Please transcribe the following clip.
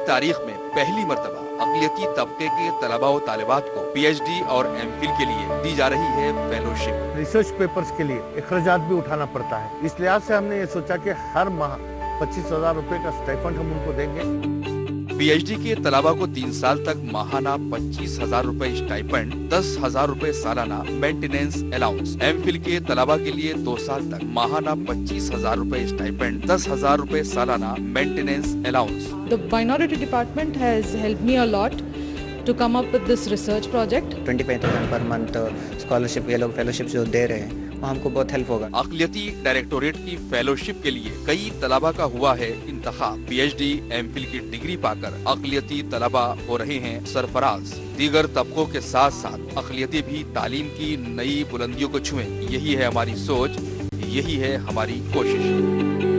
तारीख में पहली मर्तबा अक़लियती तबके के तलबा व तालिबात को PhD और MPhil के लिए दी जा रही है फेलोशिप। रिसर्च पेपर्स के लिए अखराजात भी उठाना पड़ता है, इस लिहाज से हमने ये सोचा कि हर माह 25,000 रुपए का स्टाइपेंड हम उनको देंगे। PhD के तलबा को 3 साल तक माहाना 25,000 रुपए स्टाइपेंड, 10,000 रुपए सालाना मेंटेनेंस अलाउंस। MPhil के तलबा के लिए 2 साल तक माहाना 25,000 रुपए स्टाइपेंड, 10,000 रुपए सालाना maintenance allowance. The minority department has helped me a lot to come up with this research project. 25,000 per month scholarship, ये लोग फेलोशिप जो दे रहे हैं वो हमको बहुत हेल्प होगा। अक़लियती डायरेक्टोरेट की फेलोशिप के लिए कई तलबा का हुआ है इंतखाब। PhD, MPhil की डिग्री पाकर अक़लियती तलबा हो रहे हैं सरफराज। दीगर तबकों के साथ साथ अक़लियती भी तालीम की नई बुलंदियों को छुएं। यही है हमारी सोच, यही है हमारी कोशिश।